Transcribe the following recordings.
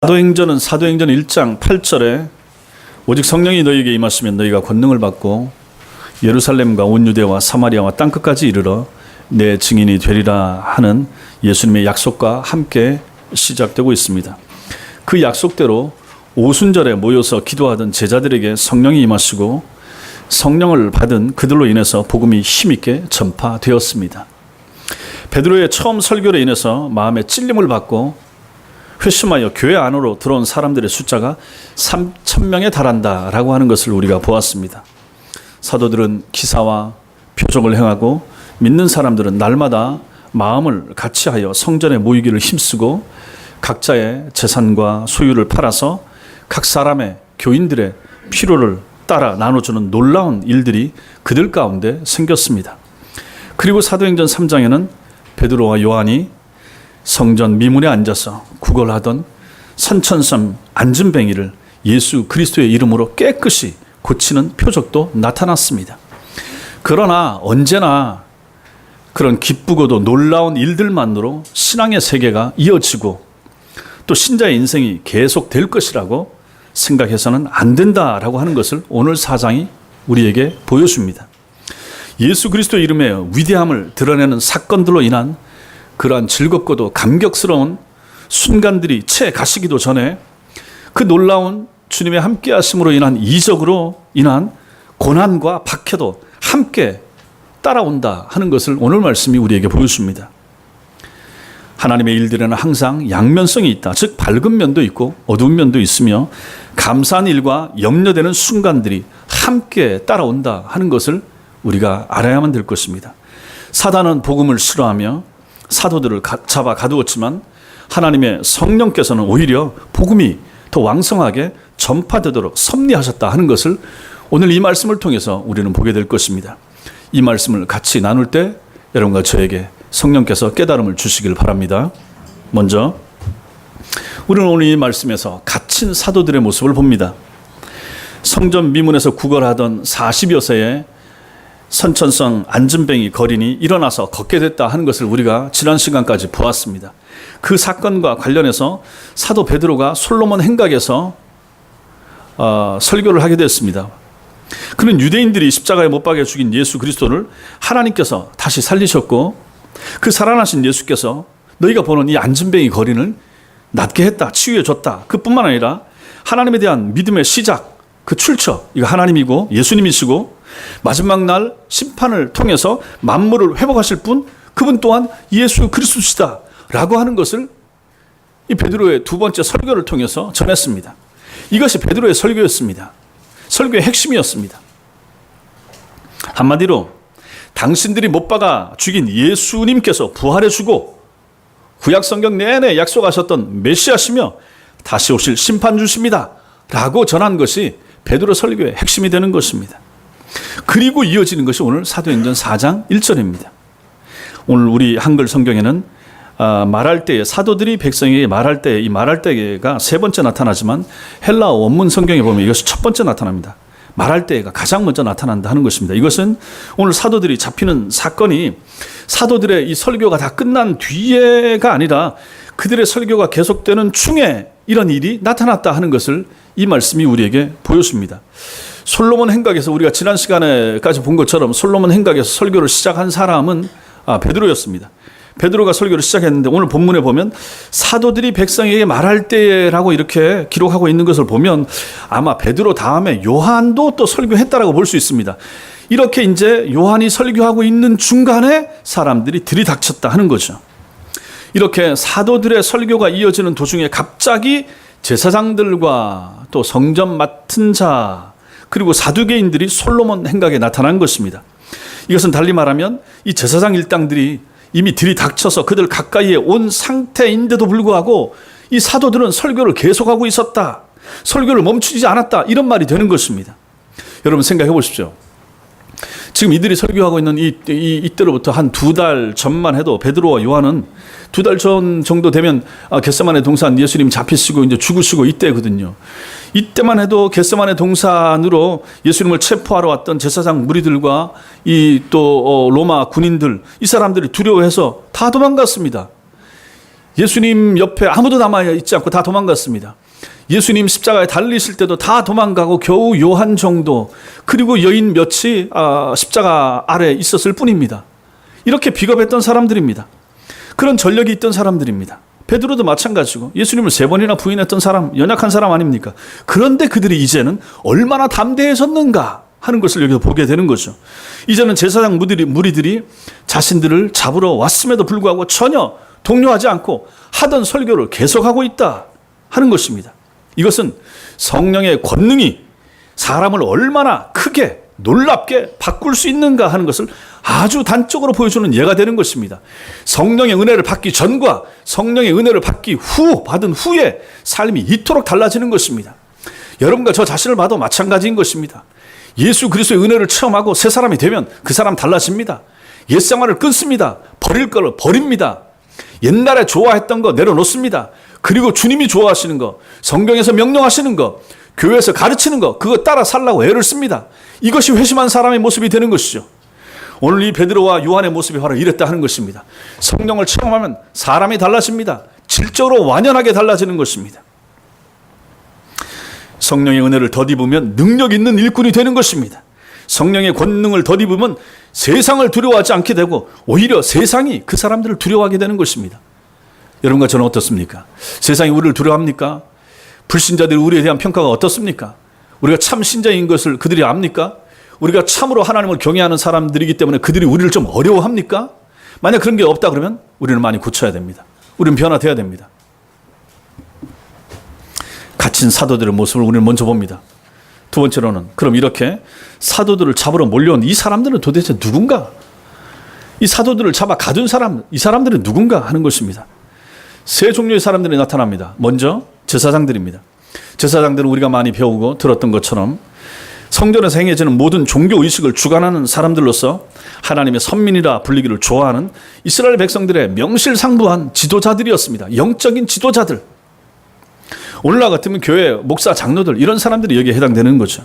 사도행전 1장 8절에 오직 성령이 너희에게 임하시면 너희가 권능을 받고 예루살렘과 온 유대와 사마리아와 땅끝까지 이르러 내 증인이 되리라 하는 예수님의 약속과 함께 시작되고 있습니다. 그 약속대로 오순절에 모여서 기도하던 제자들에게 성령이 임하시고 성령을 받은 그들로 인해서 복음이 힘있게 전파되었습니다. 베드로의 처음 설교로 인해서 마음에 찔림을 받고 회심하여 교회 안으로 들어온 사람들의 숫자가 3,000명에 달한다라고 하는 것을 우리가 보았습니다. 사도들은 기사와 표적을 행하고 믿는 사람들은 날마다 마음을 같이하여 성전에 모이기를 힘쓰고 각자의 재산과 소유를 팔아서 각 사람의 교인들의 필요를 따라 나눠주는 놀라운 일들이 그들 가운데 생겼습니다. 그리고 사도행전 3장에는 베드로와 요한이 성전 미문에 앉아서 구걸하던 선천성 안진뱅이를 예수 그리스도의 이름으로 깨끗이 고치는 표적도 나타났습니다. 그러나 언제나 그런 기쁘고도 놀라운 일들만으로 신앙의 세계가 이어지고 또 신자의 인생이 계속될 것이라고 생각해서는 안 된다라고 하는 것을 오늘 4장이 우리에게 보여줍니다. 예수 그리스도 이름의 위대함을 드러내는 사건들로 인한 그러한 즐겁고도 감격스러운 순간들이 채 가시기도 전에 그 놀라운 주님의 함께 하심으로 인한 이적으로 인한 고난과 박해도 함께 따라온다 하는 것을 오늘 말씀이 우리에게 보여줍니다. 하나님의 일들에는 항상 양면성이 있다. 즉 밝은 면도 있고 어두운 면도 있으며 감사한 일과 염려되는 순간들이 함께 따라온다 하는 것을 우리가 알아야만 될 것입니다. 사단은 복음을 싫어하며 사도들을 잡아 가두었지만 하나님의 성령께서는 오히려 복음이 더 왕성하게 전파되도록 섭리하셨다 하는 것을 오늘 이 말씀을 통해서 우리는 보게 될 것입니다. 이 말씀을 같이 나눌 때 여러분과 저에게 성령께서 깨달음을 주시길 바랍니다. 먼저 우리는 오늘 이 말씀에서 갇힌 사도들의 모습을 봅니다. 성전 미문에서 구걸하던 40여세의 선천성 안진뱅이 거린이 일어나서 걷게 됐다 하는 것을 우리가 지난 시간까지 보았습니다. 그 사건과 관련해서 사도 베드로가 솔로몬 행각에서 설교를 하게 됐습니다. 그는 유대인들이 십자가에 못 박아 죽인 예수 그리스도를 하나님께서 다시 살리셨고 그 살아나신 예수께서 너희가 보는 이 안진뱅이 거린을 낫게 했다, 치유해 줬다. 그뿐만 아니라 하나님에 대한 믿음의 시작, 그 출처, 이거 하나님이고 예수님이시고 마지막 날 심판을 통해서 만물을 회복하실 분, 그분 또한 예수 그리스도시다 라고 하는 것을 이 베드로의 두 번째 설교를 통해서 전했습니다. 이것이 베드로의 설교였습니다. 설교의 핵심이었습니다. 한마디로 당신들이 못 박아 죽인 예수님께서 부활해 주고 구약 성경 내내 약속하셨던 메시아시며 다시 오실 심판주십니다 라고 전한 것이 베드로 설교의 핵심이 되는 것입니다. 그리고 이어지는 것이 오늘 사도행전 4장 1절입니다. 오늘 우리 한글 성경에는 말할 때에 사도들이 백성에게 말할 때 이 말할 때가 세 번째 나타나지만 헬라어 원문 성경에 보면 이것이 첫 번째 나타납니다. 말할 때가 가장 먼저 나타난다 하는 것입니다. 이것은 오늘 사도들이 잡히는 사건이 사도들의 이 설교가 다 끝난 뒤에가 아니라 그들의 설교가 계속되는 중에 이런 일이 나타났다 하는 것을 이 말씀이 우리에게 보여줍니다. 솔로몬 행각에서 우리가 지난 시간에까지 본 것처럼 솔로몬 행각에서 설교를 시작한 사람은 베드로였습니다. 베드로가 설교를 시작했는데 오늘 본문에 보면 사도들이 백성에게 말할 때라고 이렇게 기록하고 있는 것을 보면 아마 베드로 다음에 요한도 또 설교했다라고 볼 수 있습니다. 이렇게 이제 요한이 설교하고 있는 중간에 사람들이 들이닥쳤다 하는 거죠. 이렇게 사도들의 설교가 이어지는 도중에 갑자기 제사장들과 또 성전 맡은 자 그리고 사두개인들이 솔로몬 행각에 나타난 것입니다. 이것은 달리 말하면 이 제사장 일당들이 이미 들이닥쳐서 그들 가까이에 온 상태인데도 불구하고 이 사도들은 설교를 계속하고 있었다. 설교를 멈추지 않았다. 이런 말이 되는 것입니다. 여러분 생각해 보십시오. 지금 이들이 설교하고 있는 이때로부터 한 2달 전만 해도 베드로와 요한은 2달 전 정도 되면 겟세마네 동산 예수님 잡히시고 이제 죽으시고 이때거든요. 이때만 해도 겟세마네 동산으로 예수님을 체포하러 왔던 제사장 무리들과 이 또 로마 군인들 이 사람들이 두려워해서 다 도망갔습니다. 예수님 옆에 아무도 남아있지 않고 다 도망갔습니다. 예수님 십자가에 달리실 때도 다 도망가고 겨우 요한 정도, 그리고 여인 몇이 십자가 아래 있었을 뿐입니다. 이렇게 비겁했던 사람들입니다. 그런 전력이 있던 사람들입니다. 베드로도 마찬가지고 예수님을 3번이나 부인했던 사람, 연약한 사람 아닙니까? 그런데 그들이 이제는 얼마나 담대해졌는가 하는 것을 여기서 보게 되는 거죠. 이제는 제사장 무리들이 자신들을 잡으러 왔음에도 불구하고 전혀 동요하지 않고 하던 설교를 계속하고 있다 하는 것입니다. 이것은 성령의 권능이 사람을 얼마나 크게 놀랍게 바꿀 수 있는가 하는 것을 아주 단적으로 보여주는 예가 되는 것입니다. 성령의 은혜를 받기 전과 성령의 은혜를 받은 후에 삶이 이토록 달라지는 것입니다. 여러분과 저 자신을 봐도 마찬가지인 것입니다. 예수 그리스도의 은혜를 체험하고 새 사람이 되면 그 사람 달라집니다. 옛생활을 끊습니다. 버릴 걸 버립니다. 옛날에 좋아했던 거 내려놓습니다. 그리고 주님이 좋아하시는 거, 성경에서 명령하시는 거, 교회에서 가르치는 거, 그거 따라 살라고 애를 씁니다. 이것이 회심한 사람의 모습이 되는 것이죠. 오늘 이 베드로와 요한의 모습이 바로 이랬다 하는 것입니다. 성령을 체험하면 사람이 달라집니다. 질적으로 완연하게 달라지는 것입니다. 성령의 은혜를 덧입으면 능력 있는 일꾼이 되는 것입니다. 성령의 권능을 덧입으면 세상을 두려워하지 않게 되고 오히려 세상이 그 사람들을 두려워하게 되는 것입니다. 여러분과 저는 어떻습니까? 세상이 우리를 두려워합니까? 불신자들이 우리에 대한 평가가 어떻습니까? 우리가 참 신자인 것을 그들이 압니까? 우리가 참으로 하나님을 경외하는 사람들이기 때문에 그들이 우리를 좀 어려워합니까? 만약 그런 게 없다 그러면 우리는 많이 고쳐야 됩니다. 우리는 변화돼야 됩니다. 갇힌 사도들의 모습을 우리는 먼저 봅니다. 두 번째로는 그럼 이렇게 사도들을 잡으러 몰려온 이 사람들은 도대체 누군가? 이 사도들을 잡아 가둔 사람, 이 사람들은 누군가 하는 것입니다. 세 종류의 사람들이 나타납니다. 먼저 제사장들입니다. 제사장들은 우리가 많이 배우고 들었던 것처럼 성전에서 행해지는 모든 종교의식을 주관하는 사람들로서 하나님의 선민이라 불리기를 좋아하는 이스라엘 백성들의 명실상부한 지도자들이었습니다. 영적인 지도자들. 오늘날 같으면 교회 목사, 장로들 이런 사람들이 여기에 해당되는 거죠.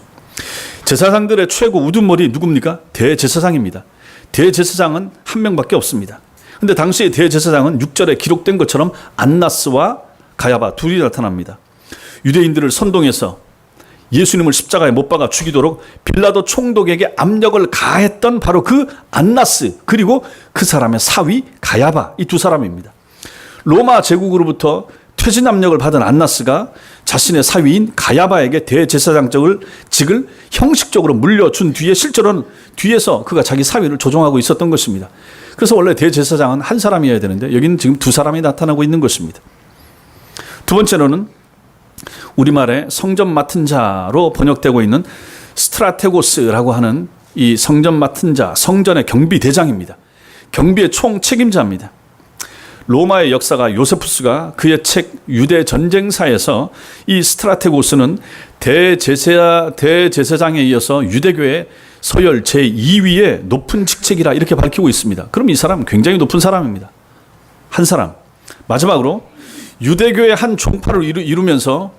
제사장들의 최고 우두머리 누굽니까? 대제사장입니다. 대제사장은 한 명밖에 없습니다. 근데 당시의 대제사장은 6절에 기록된 것처럼 안나스와 가야바 둘이 나타납니다. 유대인들을 선동해서 예수님을 십자가에 못 박아 죽이도록 빌라도 총독에게 압력을 가했던 바로 그 안나스, 그리고 그 사람의 사위 가야바, 이 두 사람입니다. 로마 제국으로부터 퇴진 압력을 받은 안나스가 자신의 사위인 가야바에게 대제사장직을 형식적으로 물려준 뒤에 실제로는 뒤에서 그가 자기 사위를 조종하고 있었던 것입니다. 그래서 원래 대제사장은 한 사람이어야 되는데 여기는 지금 두 사람이 나타나고 있는 것입니다. 두 번째로는 우리말에 성전 맡은 자로 번역되고 있는 스트라테고스라고 하는 이 성전 맡은 자, 성전의 경비대장입니다. 경비의 총 책임자입니다. 로마의 역사가 요세푸스가 그의 책 유대 전쟁사에서 이 스트라테고스는 대제사장에 이어서 유대교의 서열 제2위의 높은 직책이라 이렇게 밝히고 있습니다. 그럼 이 사람 굉장히 높은 사람입니다. 한 사람. 마지막으로 유대교의 한 종파를 이루면서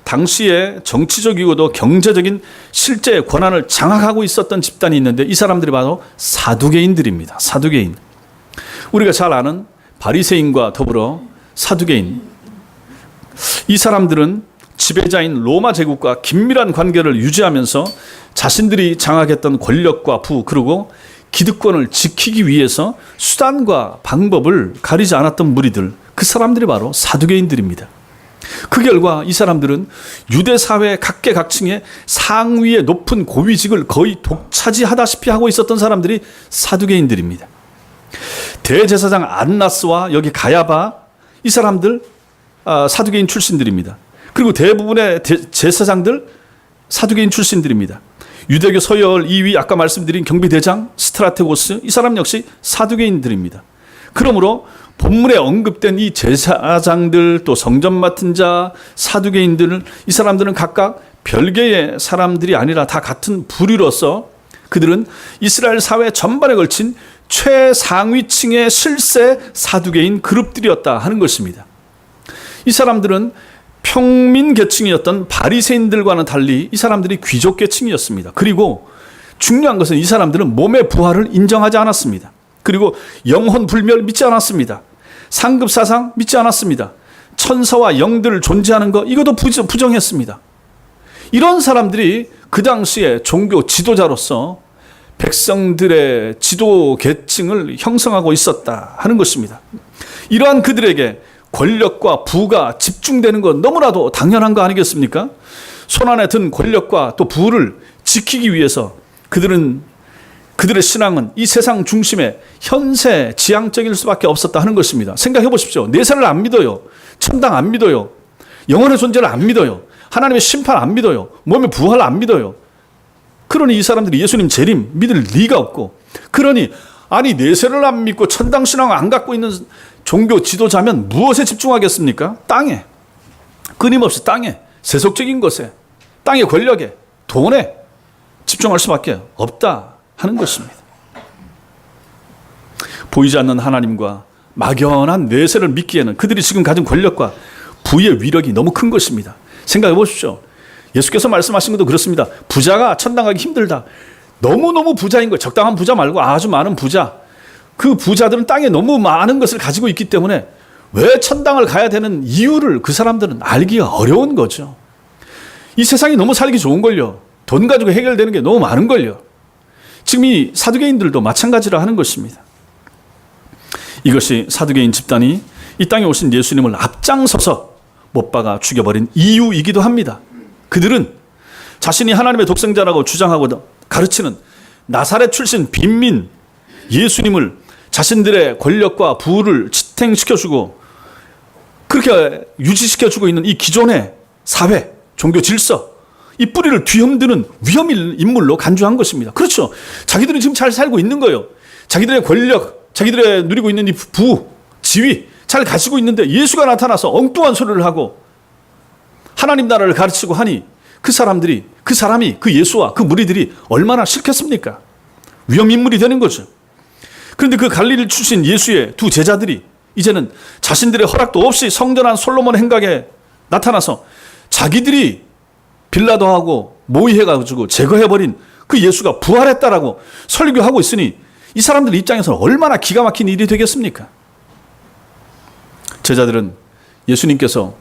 당시에 정치적이고도 경제적인 실제 권한을 장악하고 있었던 집단이 있는데 이 사람들이 바로 사두개인들입니다. 사두개인. 우리가 잘 아는 바리새인과 더불어 사두개인. 이 사람들은 지배자인 로마 제국과 긴밀한 관계를 유지하면서 자신들이 장악했던 권력과 부, 그리고 기득권을 지키기 위해서 수단과 방법을 가리지 않았던 무리들, 그 사람들이 바로 사두개인들입니다. 그 결과 이 사람들은 유대 사회 각계각층의 상위의 높은 고위직을 거의 독차지하다시피 하고 있었던 사람들이 사두개인들입니다. 대제사장 안나스와 여기 가야바, 이 사람들 사두개인 출신들입니다. 그리고 대부분의 제사장들 사두개인 출신들입니다. 유대교 서열 2위 아까 말씀드린 경비대장 스트라테고스, 이 사람 역시 사두개인들입니다. 그러므로 본문에 언급된 이 제사장들, 또 성전 맡은 자, 사두개인들, 이 사람들은 각각 별개의 사람들이 아니라 다 같은 부류로서 그들은 이스라엘 사회 전반에 걸친 최상위층의 실세 사두개인 그룹들이었다 하는 것입니다. 이 사람들은 평민 계층이었던 바리새인들과는 달리 이 사람들이 귀족 계층이었습니다. 그리고 중요한 것은 이 사람들은 몸의 부활을 인정하지 않았습니다. 그리고 영혼 불멸을 믿지 않았습니다. 상급 사상 믿지 않았습니다. 천사와 영들 존재하는 거 이것도 부정했습니다. 이런 사람들이 그 당시에 종교 지도자로서 백성들의 지도 계층을 형성하고 있었다 하는 것입니다. 이러한 그들에게 권력과 부가 집중되는 건 너무나도 당연한 거 아니겠습니까? 손안에 든 권력과 또 부를 지키기 위해서 그들의 신앙은 이 세상 중심의 현세 지향적일 수밖에 없었다 하는 것입니다. 생각해 보십시오. 내세를 안 믿어요. 천당 안 믿어요. 영혼의 존재를 안 믿어요. 하나님의 심판 안 믿어요. 몸의 부활 안 믿어요. 그러니 이 사람들이 예수님 재림 믿을 리가 없고, 그러니 아니 내세를 안 믿고 천당 신앙을 안 갖고 있는 종교 지도자면 무엇에 집중하겠습니까? 땅에, 끊임없이 땅에, 세속적인 것에, 땅의 권력에, 돈에 집중할 수밖에 없다 하는 것입니다. 보이지 않는 하나님과 막연한 내세를 믿기에는 그들이 지금 가진 권력과 부의 위력이 너무 큰 것입니다. 생각해 보십시오. 예수께서 말씀하신 것도 그렇습니다. 부자가 천당 가기 힘들다. 너무너무 부자인 거예요. 적당한 부자 말고 아주 많은 부자. 그 부자들은 땅에 너무 많은 것을 가지고 있기 때문에 왜 천당을 가야 되는 이유를 그 사람들은 알기가 어려운 거죠. 이 세상이 너무 살기 좋은 걸요. 돈 가지고 해결되는 게 너무 많은 걸요. 지금 이 사두개인들도 마찬가지라 하는 것입니다. 이것이 사두개인 집단이 이 땅에 오신 예수님을 앞장서서 못 박아 죽여버린 이유이기도 합니다. 그들은 자신이 하나님의 독생자라고 주장하고 가르치는 나사렛 출신 빈민 예수님을 자신들의 권력과 부를 지탱시켜주고 그렇게 유지시켜주고 있는 이 기존의 사회, 종교 질서, 이 뿌리를 뒤흔드는 위험 인물로 간주한 것입니다. 그렇죠. 자기들은 지금 잘 살고 있는 거예요. 자기들의 권력, 자기들의 누리고 있는 이 부, 지위 잘 가지고 있는데 예수가 나타나서 엉뚱한 소리를 하고 하나님 나라를 가르치고 하니 그 사람이 그 예수와 그 무리들이 얼마나 싫겠습니까? 위험 인물이 되는 거죠. 그런데 그 갈릴리 출신 예수의 두 제자들이 이제는 자신들의 허락도 없이 성전 안 솔로몬 행각에 나타나서 자기들이 빌라도하고 모의해가지고 제거해버린 그 예수가 부활했다라고 설교하고 있으니 이 사람들 입장에서는 얼마나 기가 막힌 일이 되겠습니까? 제자들은 예수님께서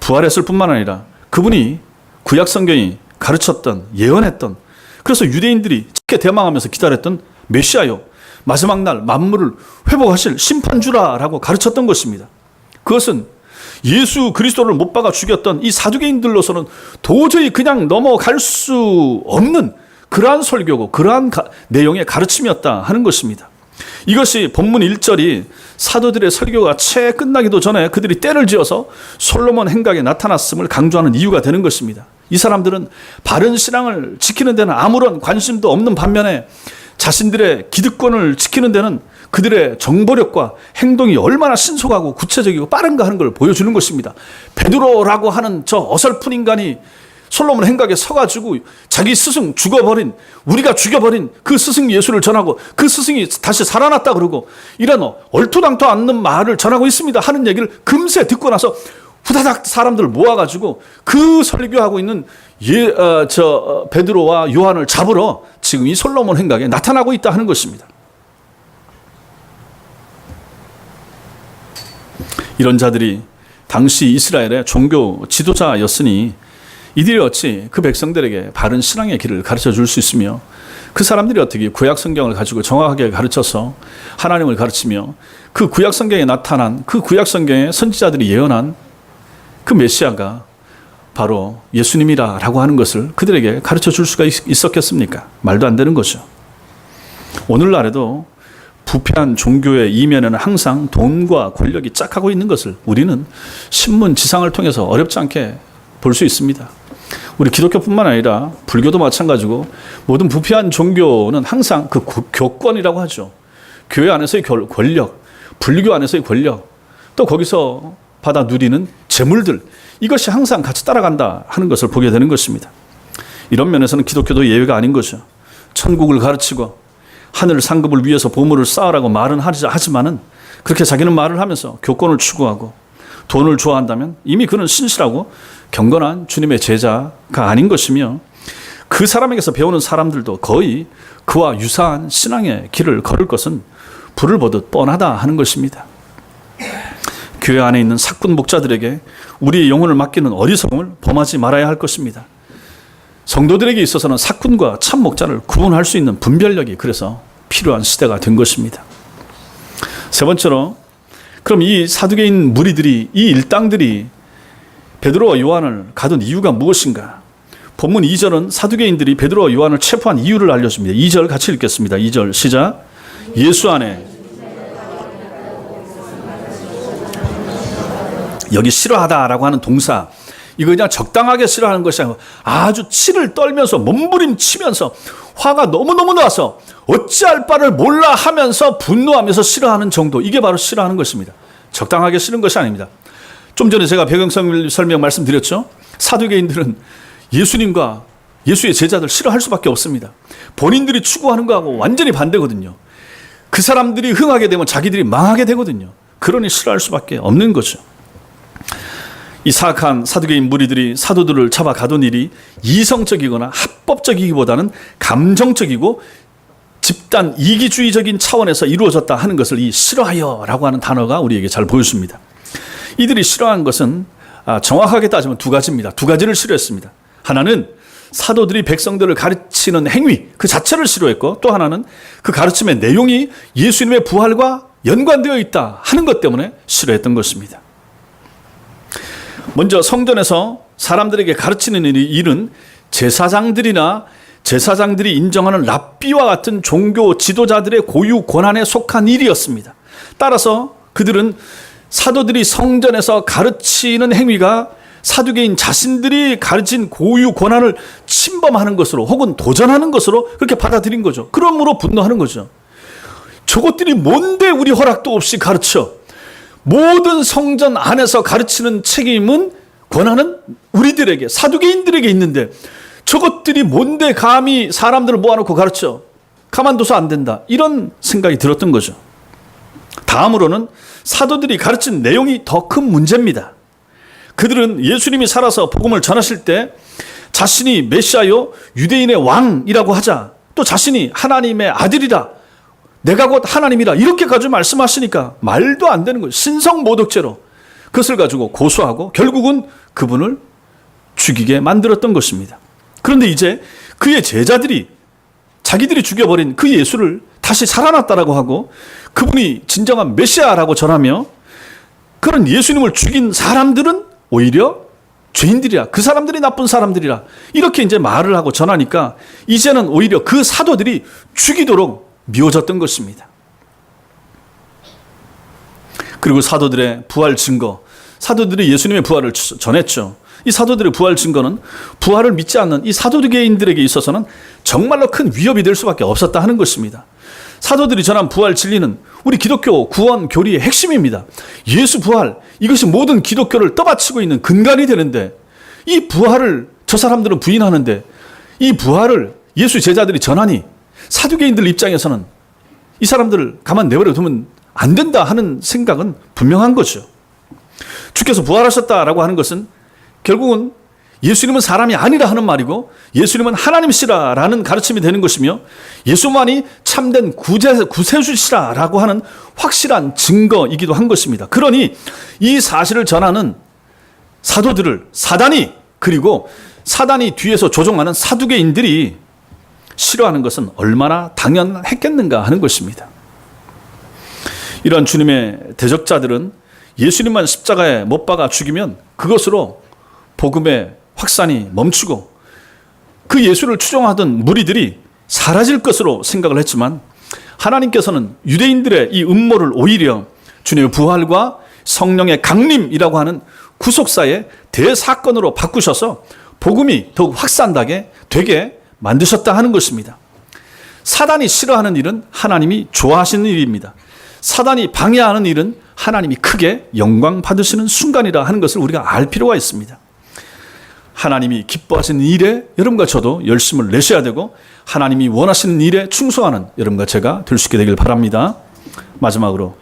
부활했을 뿐만 아니라 그분이 구약 성경이 가르쳤던 예언했던, 그래서 유대인들이 착해 대망하면서 기다렸던 메시아요, 마지막 날 만물을 회복하실 심판주라라고 가르쳤던 것입니다. 그것은 예수 그리스도를 못 박아 죽였던 이 사두개인들로서는 도저히 그냥 넘어갈 수 없는 그러한 설교고 그러한 내용의 가르침이었다 하는 것입니다. 이것이 본문 1절이 사도들의 설교가 채 끝나기도 전에 그들이 때를 지어서 솔로몬 행각에 나타났음을 강조하는 이유가 되는 것입니다. 이 사람들은 바른 신앙을 지키는 데는 아무런 관심도 없는 반면에 자신들의 기득권을 지키는 데는 그들의 정보력과 행동이 얼마나 신속하고 구체적이고 빠른가 하는 걸 보여주는 것입니다. 베드로라고 하는 저 어설픈 인간이 솔로몬 행각에 서가지고 자기 스승 우리가 죽여버린 그 스승 예수를 전하고 그 스승이 다시 살아났다 그러고 이런 얼토당토 않는 말을 전하고 있습니다 하는 얘기를 금세 듣고 나서 후다닥 사람들 모아가지고 그 설교하고 있는 베드로와 요한을 잡으러 지금 이 솔로몬 행각에 나타나고 있다 하는 것입니다. 이런 자들이 당시 이스라엘의 종교 지도자였으니 이들이 어찌 그 백성들에게 바른 신앙의 길을 가르쳐 줄 수 있으며 그 사람들이 어떻게 구약 성경을 가지고 정확하게 가르쳐서 하나님을 가르치며 그 구약 성경에 나타난 그 구약 성경의 선지자들이 예언한 그 메시아가 바로 예수님이라고 하는 것을 그들에게 가르쳐 줄 수가 있었겠습니까? 말도 안 되는 거죠. 오늘날에도 부패한 종교의 이면에는 항상 돈과 권력이 짝하고 있는 것을 우리는 신문, 지상을 통해서 어렵지 않게 볼 수 있습니다. 우리 기독교뿐만 아니라 불교도 마찬가지고 모든 부패한 종교는 항상 그 교권이라고 하죠. 교회 안에서의 권력, 불교 안에서의 권력, 또 거기서 받아 누리는 재물들, 이것이 항상 같이 따라간다 하는 것을 보게 되는 것입니다. 이런 면에서는 기독교도 예외가 아닌 거죠. 천국을 가르치고 하늘 상급을 위해서 보물을 쌓으라고 말은 하지만은 그렇게 자기는 말을 하면서 교권을 추구하고 돈을 좋아한다면 이미 그는 신실하고 경건한 주님의 제자가 아닌 것이며 그 사람에게서 배우는 사람들도 거의 그와 유사한 신앙의 길을 걸을 것은 불을 보듯 뻔하다 하는 것입니다. 교회 안에 있는 사꾼 목자들에게 우리의 영혼을 맡기는 어리석음을 범하지 말아야 할 것입니다. 성도들에게 있어서는 사꾼과 참 목자를 구분할 수 있는 분별력이 그래서 필요한 시대가 된 것입니다. 세 번째로, 그럼 이 사두개인 무리들이, 이 일당들이 베드로와 요한을 가둔 이유가 무엇인가? 본문 2절은 사두개인들이 베드로와 요한을 체포한 이유를 알려줍니다. 2절 같이 읽겠습니다. 2절 시작. 예수 안에, 여기 싫어하다라고 하는 동사, 이거 그냥 적당하게 싫어하는 것이 아니고 아주 치를 떨면서 몸부림치면서 화가 너무너무 나서 어찌할 바를 몰라 하면서 분노하면서 싫어하는 정도, 이게 바로 싫어하는 것입니다. 적당하게 싫은 것이 아닙니다. 좀 전에 제가 배경 설명 말씀드렸죠. 사두개인들은 예수님과 예수의 제자들 싫어할 수밖에 없습니다. 본인들이 추구하는 거하고 완전히 반대거든요. 그 사람들이 흥하게 되면 자기들이 망하게 되거든요. 그러니 싫어할 수밖에 없는 거죠. 이 사악한 사두개인 무리들이 사도들을 잡아 가둔 일이 이성적이거나 합법적이기보다는 감정적이고 집단 이기주의적인 차원에서 이루어졌다 하는 것을 이 싫어하여라고 하는 단어가 우리에게 잘 보여줍니다. 이들이 싫어한 것은 정확하게 따지면 두 가지입니다. 두 가지를 싫어했습니다. 하나는 사도들이 백성들을 가르치는 행위 그 자체를 싫어했고, 또 하나는 그 가르침의 내용이 예수님의 부활과 연관되어 있다 하는 것 때문에 싫어했던 것입니다. 먼저 성전에서 사람들에게 가르치는 일은 제사장들이 인정하는 랍비와 같은 종교 지도자들의 고유 권한에 속한 일이었습니다. 따라서 그들은 사도들이 성전에서 가르치는 행위가 사두개인 자신들이 가르친 고유 권한을 침범하는 것으로 혹은 도전하는 것으로 그렇게 받아들인 거죠. 그러므로 분노하는 거죠. 저것들이 뭔데 우리 허락도 없이 가르쳐? 모든 성전 안에서 가르치는 책임은, 권한은 우리들에게, 사두개인들에게 있는데 저것들이 뭔데 감히 사람들을 모아놓고 가르쳐? 가만둬서 안 된다. 이런 생각이 들었던 거죠. 다음으로는 사도들이 가르친 내용이 더 큰 문제입니다. 그들은 예수님이 살아서 복음을 전하실 때 자신이 메시아요 유대인의 왕이라고 하자, 또 자신이 하나님의 아들이다, 내가 곧 하나님이다, 이렇게 가지고 말씀하시니까 말도 안 되는 거예요. 신성모독죄로 그것을 가지고 고소하고 결국은 그분을 죽이게 만들었던 것입니다. 그런데 이제 그의 제자들이 자기들이 죽여버린 그 예수를 다시 살아났다라고 하고 그분이 진정한 메시아라고 전하며, 그런 예수님을 죽인 사람들은 오히려 죄인들이라, 그 사람들이 나쁜 사람들이라, 이렇게 이제 말을 하고 전하니까 이제는 오히려 그 사도들이 죽이도록 미워졌던 것입니다. 그리고 사도들의 부활 증거, 사도들이 예수님의 부활을 전했죠. 이 사도들의 부활 증거는 부활을 믿지 않는 이 사도개인들에게 있어서는 정말로 큰 위협이 될 수밖에 없었다 하는 것입니다. 사도들이 전한 부활 진리는 우리 기독교 구원 교리의 핵심입니다. 예수 부활, 이것이 모든 기독교를 떠받치고 있는 근간이 되는데, 이 부활을 저 사람들은 부인하는데 이 부활을 예수 제자들이 전하니 사두개인들 입장에서는 이 사람들을 가만 내버려 두면 안 된다 하는 생각은 분명한 거죠. 주께서 부활하셨다라고 하는 것은 결국은 예수님은 사람이 아니라 하는 말이고 예수님은 하나님이시라라는 가르침이 되는 것이며, 예수만이 참된 구세주시라라고 하는 확실한 증거이기도 한 것입니다. 그러니 이 사실을 전하는 사도들을 사단이, 그리고 사단이 뒤에서 조종하는 사두개인들이 싫어하는 것은 얼마나 당연했겠는가 하는 것입니다. 이런 주님의 대적자들은 예수님만 십자가에 못 박아 죽이면 그것으로 복음의 확산이 멈추고 그 예수를 추종하던 무리들이 사라질 것으로 생각을 했지만, 하나님께서는 유대인들의 이 음모를 오히려 주님의 부활과 성령의 강림이라고 하는 구속사의 대사건으로 바꾸셔서 복음이 더욱 확산되게 되게 만드셨다 하는 것입니다. 사단이 싫어하는 일은 하나님이 좋아하시는 일입니다. 사단이 방해하는 일은 하나님이 크게 영광 받으시는 순간이라 하는 것을 우리가 알 필요가 있습니다. 하나님이 기뻐하시는 일에 여러분과 저도 열심을 내셔야 되고, 하나님이 원하시는 일에 충성하는 여러분과 제가 될 수 있게 되길 바랍니다. 마지막으로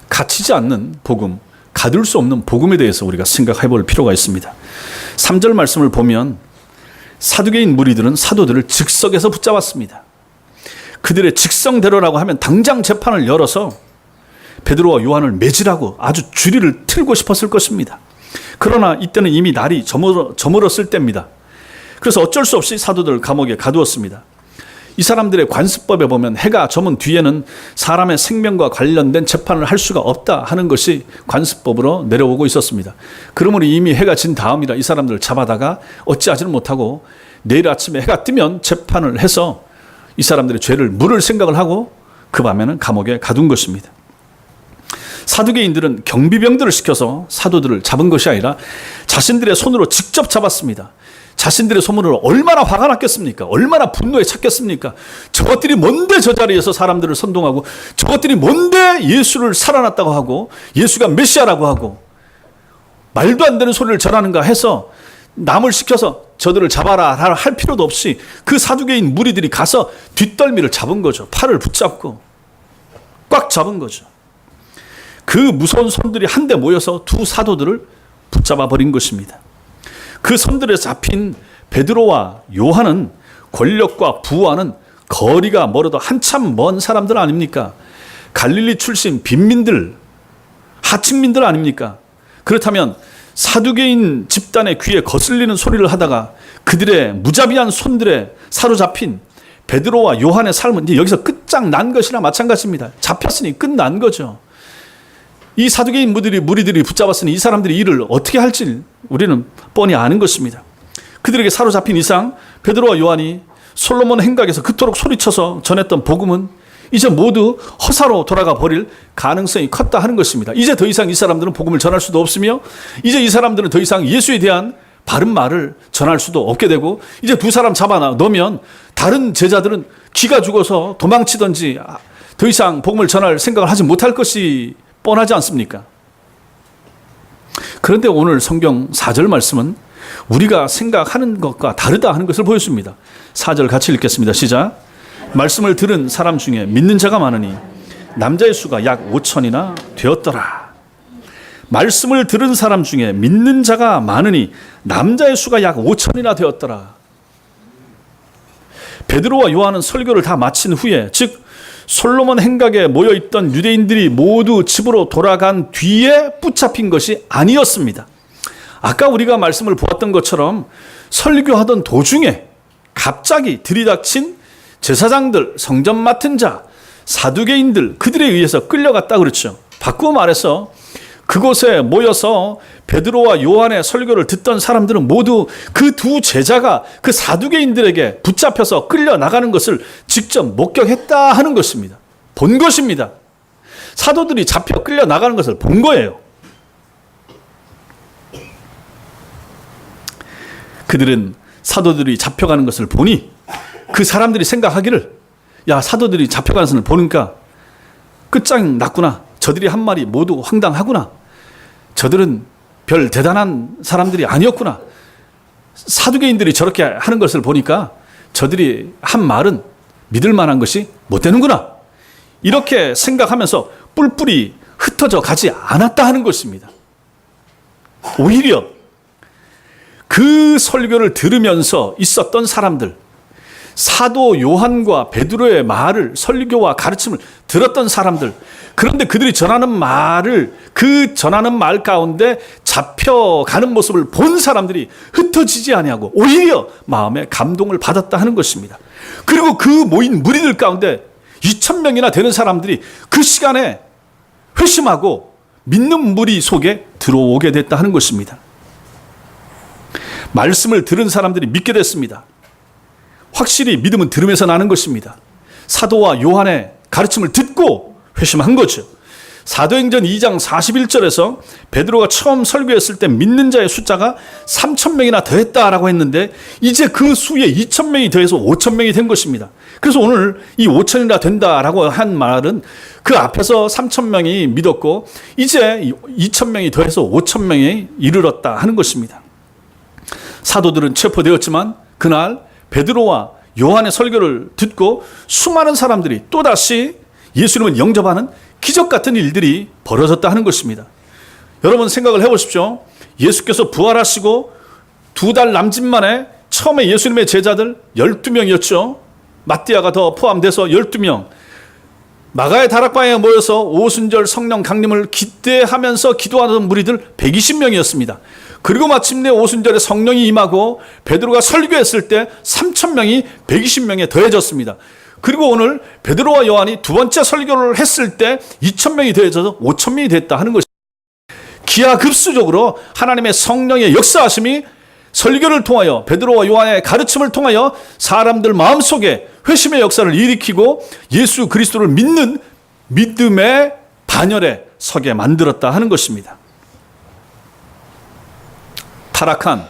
갇히지 않는 복음, 가둘 수 없는 복음에 대해서 우리가 생각해 볼 필요가 있습니다. 3절 말씀을 보면 사두개인 무리들은 사도들을 즉석에서 붙잡았습니다. 그들의 직성대로라고 하면 당장 재판을 열어서 베드로와 요한을 매질하고 아주 주리를 틀고 싶었을 것입니다. 그러나 이때는 이미 날이 저물었을 때입니다. 그래서 어쩔 수 없이 사도들을 감옥에 가두었습니다. 이 사람들의 관습법에 보면 해가 저문 뒤에는 사람의 생명과 관련된 재판을 할 수가 없다 하는 것이 관습법으로 내려오고 있었습니다. 그러므로 이미 해가 진 다음이라 이 사람들을 잡아다가 어찌하지는 못하고 내일 아침에 해가 뜨면 재판을 해서 이 사람들의 죄를 물을 생각을 하고 그 밤에는 감옥에 가둔 것입니다. 사두개인들은 경비병들을 시켜서 사도들을 잡은 것이 아니라 자신들의 손으로 직접 잡았습니다. 자신들의 소문으로 얼마나 화가 났겠습니까? 얼마나 분노에 찼겠습니까? 저것들이 뭔데 저 자리에서 사람들을 선동하고, 저것들이 뭔데 예수를 살아났다고 하고 예수가 메시아라고 하고 말도 안 되는 소리를 전하는가 해서 남을 시켜서 저들을 잡아라 할 필요도 없이 그 사두개인 무리들이 가서 뒷덜미를 잡은 거죠. 팔을 붙잡고 꽉 잡은 거죠. 그 무서운 손들이 한데 모여서 두 사도들을 붙잡아 버린 것입니다. 그 손들에 잡힌 베드로와 요한은 권력과 부와는 거리가 멀어도 한참 먼 사람들 아닙니까? 갈릴리 출신 빈민들, 하층민들 아닙니까? 그렇다면 사두개인 집단의 귀에 거슬리는 소리를 하다가 그들의 무자비한 손들에 사로잡힌 베드로와 요한의 삶은 이제 여기서 끝장난 것이나 마찬가지입니다. 잡혔으니 끝난 거죠. 이 사두개인 무리들이 붙잡았으니 이 사람들이 일을 어떻게 할지 우리는 뻔히 아는 것입니다. 그들에게 사로잡힌 이상 베드로와 요한이 솔로몬 행각에서 그토록 소리쳐서 전했던 복음은 이제 모두 허사로 돌아가 버릴 가능성이 컸다 하는 것입니다. 이제 더 이상 이 사람들은 복음을 전할 수도 없으며 이제 이 사람들은 더 이상 예수에 대한 바른 말을 전할 수도 없게 되고 이제 두 사람 잡아 넣으면 다른 제자들은 기가 죽어서 도망치든지 더 이상 복음을 전할 생각을 하지 못할 것이 뻔하지 않습니까? 그런데 오늘 성경 4절 말씀은 우리가 생각하는 것과 다르다 하는 것을 보여줍니다. 4절 같이 읽겠습니다. 시작. 말씀을 들은 사람 중에 믿는 자가 많으니 남자의 수가 약 5천이나 되었더라. 말씀을 들은 사람 중에 믿는 자가 많으니 남자의 수가 약 5천이나 되었더라. 베드로와 요한은 설교를 다 마친 후에, 즉 솔로몬 행각에 모여있던 유대인들이 모두 집으로 돌아간 뒤에 붙잡힌 것이 아니었습니다. 아까 우리가 말씀을 보았던 것처럼 설교하던 도중에 갑자기 들이닥친 제사장들, 성전 맡은 자, 사두개인들, 그들에 의해서 끌려갔다 그렇죠. 바꾸어 말해서 그곳에 모여서 베드로와 요한의 설교를 듣던 사람들은 모두 그 두 제자가 그 사두개인들에게 붙잡혀서 끌려나가는 것을 직접 목격했다 하는 것입니다. 본 것입니다. 사도들이 잡혀 끌려나가는 것을 본 거예요. 그들은 사도들이 잡혀가는 것을 보니 그 사람들이 생각하기를, 야, 사도들이 잡혀가는 것을 보니까 끝장났구나. 저들이 한 말이 모두 황당하구나. 저들은 별 대단한 사람들이 아니었구나. 사두개인들이 저렇게 하는 것을 보니까 저들이 한 말은 믿을 만한 것이 못 되는구나. 이렇게 생각하면서 뿔뿔이 흩어져 가지 않았다 하는 것입니다. 오히려 그 설교를 들으면서 있었던 사람들, 사도 요한과 베드로의 말을, 설교와 가르침을 들었던 사람들, 그런데 그들이 전하는 말을, 그 전하는 말 가운데 잡혀가는 모습을 본 사람들이 흩어지지 아니하고 오히려 마음에 감동을 받았다 하는 것입니다. 그리고 그 모인 무리들 가운데 2,000명이나 되는 사람들이 그 시간에 회심하고 믿는 무리 속에 들어오게 됐다 하는 것입니다. 말씀을 들은 사람들이 믿게 됐습니다. 확실히 믿음은 들으면서 나는 것입니다. 사도와 요한의 가르침을 듣고 회심한 거죠. 사도행전 2장 41절에서 베드로가 처음 설교했을 때 믿는 자의 숫자가 3,000명이나 더했다라고 했는데 이제 그 수에 2,000명이 더해서 5,000명이 된 것입니다. 그래서 오늘 이 5,000이나 된다라고 한 말은 그 앞에서 3,000명이 믿었고 이제 2,000명이 더해서 5,000명에 이르렀다 하는 것입니다. 사도들은 체포되었지만 그날 베드로와 요한의 설교를 듣고 수많은 사람들이 또다시 예수님을 영접하는 기적 같은 일들이 벌어졌다 하는 것입니다. 여러분 생각을 해보십시오. 예수께서 부활하시고 2달 남짓 만에 처음에 예수님의 제자들 12명이었죠. 마띠아가 더 포함돼서 12명. 마가의 다락방에 모여서 오순절 성령 강림을 기대하면서 기도하던 무리들 120명이었습니다. 그리고 마침내 오순절에 성령이 임하고 베드로가 설교했을 때 3,000명이 120명에 더해졌습니다. 그리고 오늘 베드로와 요한이 두 번째 설교를 했을 때 2,000명이 더해져서 5,000명이 됐다 하는 것입니다. 기하급수적으로 하나님의 성령의 역사하심이 설교를 통하여 베드로와 요한의 가르침을 통하여 사람들 마음속에 회심의 역사를 일으키고 예수 그리스도를 믿는 믿음의 반열에 서게 만들었다 하는 것입니다. 타락한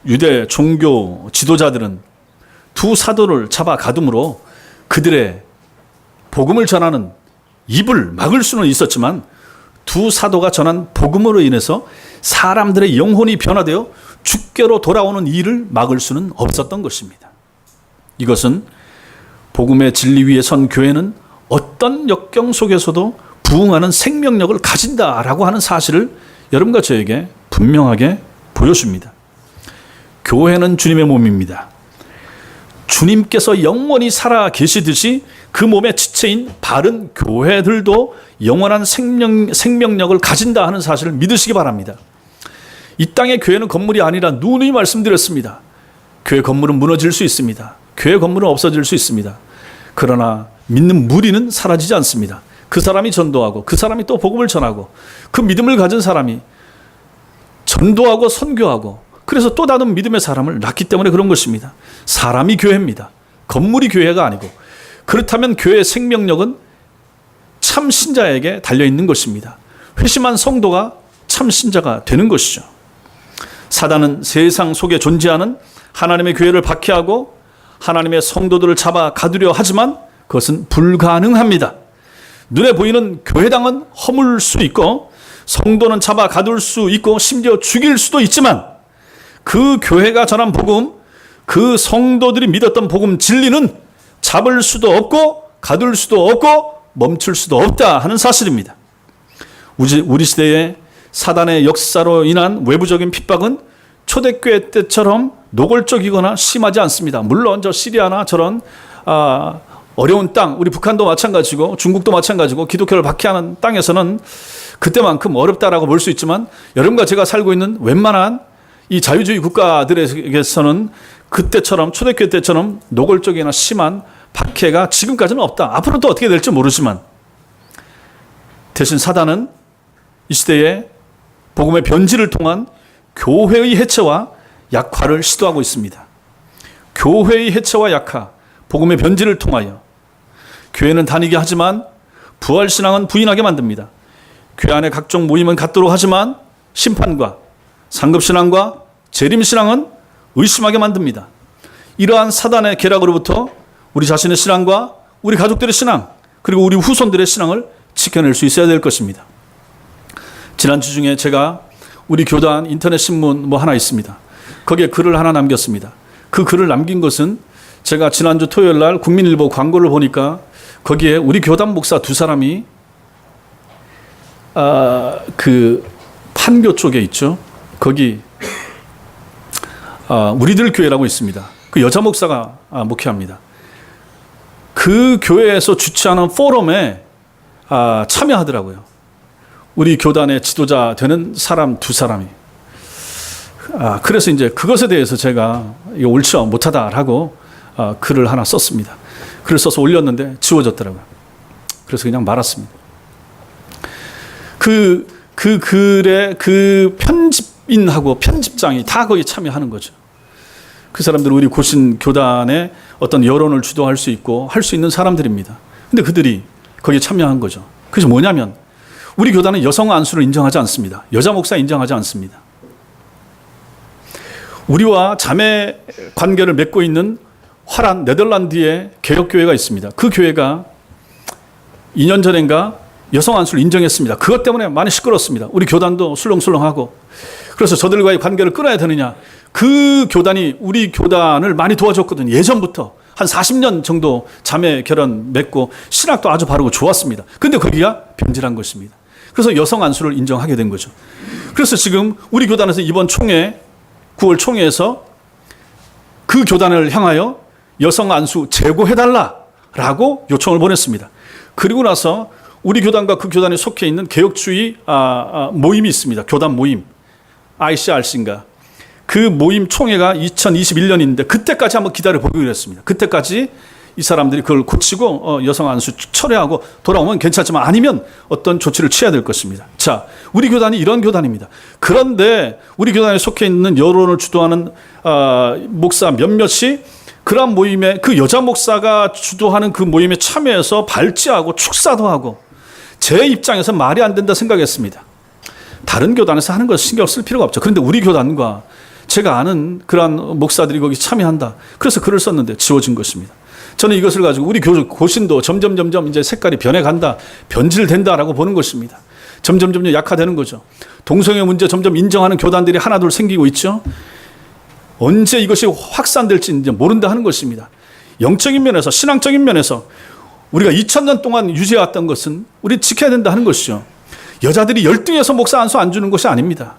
유대 종교 지도자들은 두 사도를 잡아 가둠으로 그들의 복음을 전하는 입을 막을 수는 있었지만 두 사도가 전한 복음으로 인해서 사람들의 영혼이 변화되어 주께로 돌아오는 일을 막을 수는 없었던 것입니다. 이것은 복음의 진리 위에 선 교회는 어떤 역경 속에서도 부응하는 생명력을 가진다라고 하는 사실을 여러분과 저에게 분명하게 보여줍니다. 교회는 주님의 몸입니다. 주님께서 영원히 살아 계시듯이 그 몸의 지체인 바른 교회들도 영원한 생명력을 가진다 하는 사실을 믿으시기 바랍니다. 이 땅의 교회는 건물이 아니라 누누이 말씀드렸습니다. 교회 건물은 무너질 수 있습니다. 교회 건물은 없어질 수 있습니다. 그러나 믿는 무리는 사라지지 않습니다. 그 사람이 전도하고 그 사람이 또 복음을 전하고 그 믿음을 가진 사람이 전도하고 선교하고 그래서 또 다른 믿음의 사람을 낳기 때문에 그런 것입니다. 사람이 교회입니다. 건물이 교회가 아니고. 그렇다면 교회의 생명력은 참 신자에게 달려있는 것입니다. 회심한 성도가 참 신자가 되는 것이죠. 사단은 세상 속에 존재하는 하나님의 교회를 박해하고 하나님의 성도들을 잡아 가두려 하지만 그것은 불가능합니다. 눈에 보이는 교회당은 허물 수 있고 성도는 잡아 가둘 수 있고 심지어 죽일 수도 있지만 그 교회가 전한 복음, 그 성도들이 믿었던 복음 진리는 잡을 수도 없고 가둘 수도 없고 멈출 수도 없다 하는 사실입니다. 우리 시대의 사단의 역사로 인한 외부적인 핍박은 초대교회 때처럼 노골적이거나 심하지 않습니다. 물론 저 시리아나 저런 어려운 땅, 우리 북한도 마찬가지고 중국도 마찬가지고 기독교를 박해하는 땅에서는 그때만큼 어렵다라고 볼 수 있지만 여러분과 제가 살고 있는 웬만한 이 자유주의 국가들에게서는 그때처럼 초대교회 때처럼 노골적이나 심한 박해가 지금까지는 없다. 앞으로는 또 어떻게 될지 모르지만 대신 사단은 이 시대에 복음의 변질을 통한 교회의 해체와 약화를 시도하고 있습니다. 교회의 해체와 약화, 복음의 변질을 통하여 교회는 다니게 하지만 부활신앙은 부인하게 만듭니다. 교회 안에 각종 모임은 갖도록 하지만 심판과 상급신앙과 재림신앙은 의심하게 만듭니다. 이러한 사단의 계략으로부터 우리 자신의 신앙과 우리 가족들의 신앙 그리고 우리 후손들의 신앙을 지켜낼 수 있어야 될 것입니다. 지난주 중에 제가 우리 교단 인터넷 신문 하나 있습니다. 거기에 글을 하나 남겼습니다. 그 글을 남긴 것은 제가 지난주 토요일 날 국민일보 광고를 보니까 거기에 우리 교단 목사 두 사람이 그 판교 쪽에 있죠. 거기 우리들 교회라고 있습니다. 그 여자 목사가 목회합니다. 그 교회에서 주최하는 포럼에 참여하더라고요. 우리 교단의 지도자 되는 사람 두 사람이. 그래서 이제 그것에 대해서 제가 이거 옳지 못하다라고 글을 하나 썼습니다. 글을 써서 올렸는데 지워졌더라고요. 그래서 그냥 말았습니다. 그 글의 그 편집인하고 편집장이 다 거기에 참여하는 거죠. 그 사람들은 우리 고신 교단의 어떤 여론을 주도할 수 있고 할 수 있는 사람들입니다. 근데 그들이 거기에 참여한 거죠. 그래서 뭐냐면 우리 교단은 여성 안수를 인정하지 않습니다. 여자 목사 인정하지 않습니다. 우리와 자매 관계를 맺고 있는 화란 네덜란드의 개혁교회가 있습니다. 그 교회가 2년 전인가 여성 안수를 인정했습니다. 그것 때문에 많이 시끄럽습니다. 우리 교단도 술렁술렁하고. 그래서 저들과의 관계를 끊어야 되느냐. 그 교단이 우리 교단을 많이 도와줬거든요. 예전부터 한 40년 정도 자매 결혼 맺고 신학도 아주 바르고 좋았습니다. 근데 거기가 변질한 것입니다. 그래서 여성 안수를 인정하게 된 거죠. 그래서 지금 우리 교단에서 이번 총회 9월 총회에서 그 교단을 향하여 여성 안수 제고해달라라고 요청을 보냈습니다. 그리고 나서 우리 교단과 그 교단에 속해 있는 개혁주의 모임이 있습니다. 교단 모임. ICRC인가. 그 모임 총회가 2021년인데 그때까지 한번 기다려보기로 했습니다. 그때까지 이 사람들이 그걸 고치고 여성 안수 철회하고 돌아오면 괜찮지만 아니면 어떤 조치를 취해야 될 것입니다. 자, 우리 교단이 이런 교단입니다. 그런데 우리 교단에 속해 있는 여론을 주도하는 목사 몇몇이 그런 모임에 그 여자 목사가 주도하는 그 모임에 참여해서 발제하고 축사도 하고 제 입장에서 말이 안 된다 생각했습니다. 다른 교단에서 하는 것 신경 쓸 필요가 없죠. 그런데 우리 교단과 제가 아는 그러한 목사들이 거기 참여한다. 그래서 글을 썼는데 지워진 것입니다. 저는 이것을 가지고 우리 고신도 점점 이제 색깔이 변해간다, 변질된다라고 보는 것입니다. 점점 약화되는 거죠. 동성애 문제 점점 인정하는 교단들이 하나둘 생기고 있죠. 언제 이것이 확산될지 이제 모른다 하는 것입니다. 영적인 면에서, 신앙적인 면에서 우리가 2000년 동안 유지해왔던 것은 우리 지켜야 된다 하는 것이죠. 여자들이 열등해서 목사 안수 안 주는 것이 아닙니다.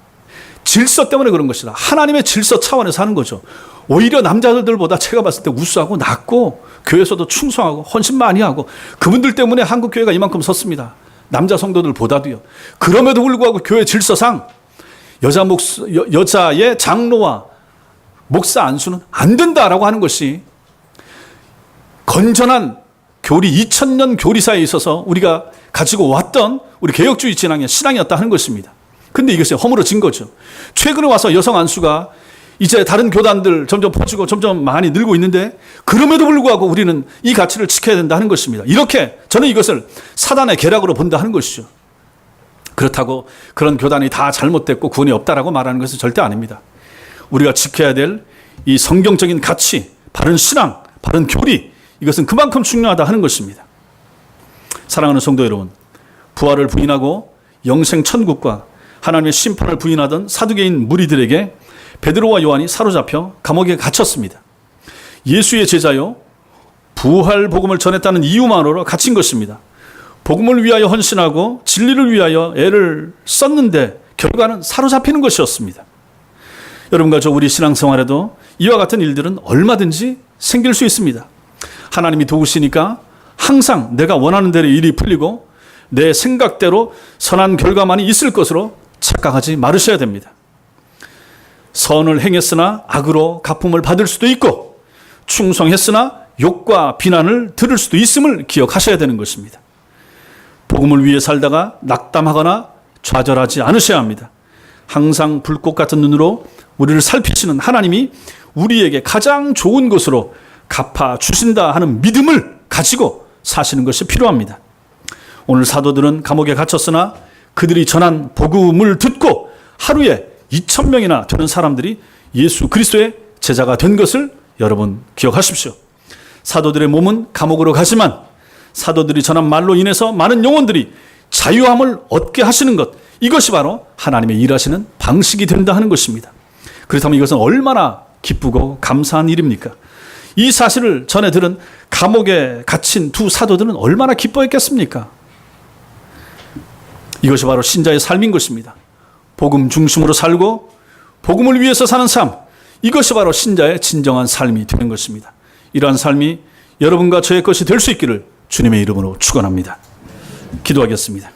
질서 때문에 그런 것이다. 하나님의 질서 차원에서 하는 거죠. 오히려 남자들보다 제가 봤을 때 우수하고 낫고 교회에서도 충성하고 헌신 많이 하고 그분들 때문에 한국교회가 이만큼 섰습니다. 남자 성도들보다도요. 그럼에도 불구하고 교회 질서상 여자의 장로와 목사 안수는 안 된다라고 하는 것이 건전한 교리 2000년 교리사에 있어서 우리가 가지고 왔던 우리 개혁주의 진앙의 신앙이었다 하는 것입니다. 근데 이것이 허물어진 거죠. 최근에 와서 여성 안수가 이제 다른 교단들 점점 퍼지고 점점 많이 늘고 있는데 그럼에도 불구하고 우리는 이 가치를 지켜야 된다 하는 것입니다. 이렇게 저는 이것을 사단의 계략으로 본다 하는 것이죠. 그렇다고 그런 교단이 다 잘못됐고 구원이 없다라고 말하는 것은 절대 아닙니다. 우리가 지켜야 될 이 성경적인 가치, 바른 신앙, 바른 교리, 이것은 그만큼 중요하다 하는 것입니다. 사랑하는 성도 여러분, 부활을 부인하고 영생 천국과 하나님의 심판을 부인하던 사두개인 무리들에게 베드로와 요한이 사로잡혀 감옥에 갇혔습니다. 예수의 제자요, 부활 복음을 전했다는 이유만으로 갇힌 것입니다. 복음을 위하여 헌신하고 진리를 위하여 애를 썼는데 결과는 사로잡히는 것이었습니다. 여러분과 저 우리 신앙생활에도 이와 같은 일들은 얼마든지 생길 수 있습니다. 하나님이 도우시니까 항상 내가 원하는 대로 일이 풀리고 내 생각대로 선한 결과만이 있을 것으로 착각하지 말으셔야 됩니다. 선을 행했으나 악으로 갚음을 받을 수도 있고 충성했으나 욕과 비난을 들을 수도 있음을 기억하셔야 되는 것입니다. 복음을 위해 살다가 낙담하거나 좌절하지 않으셔야 합니다. 항상 불꽃 같은 눈으로 우리를 살피시는 하나님이 우리에게 가장 좋은 것으로 갚아주신다 하는 믿음을 가지고 사시는 것이 필요합니다. 오늘 사도들은 감옥에 갇혔으나 그들이 전한 복음을 듣고 하루에 2000명이나 되는 사람들이 예수 그리스도의 제자가 된 것을 여러분 기억하십시오. 사도들의 몸은 감옥으로 가지만 사도들이 전한 말로 인해서 많은 영혼들이 자유함을 얻게 하시는 것, 이것이 바로 하나님의 일하시는 방식이 된다 하는 것입니다. 그렇다면 이것은 얼마나 기쁘고 감사한 일입니까? 이 사실을 전해 들은 감옥에 갇힌 두 사도들은 얼마나 기뻐했겠습니까? 이것이 바로 신자의 삶인 것입니다. 복음 중심으로 살고 복음을 위해서 사는 삶, 이것이 바로 신자의 진정한 삶이 되는 것입니다. 이러한 삶이 여러분과 저의 것이 될 수 있기를 주님의 이름으로 축원합니다. 기도하겠습니다.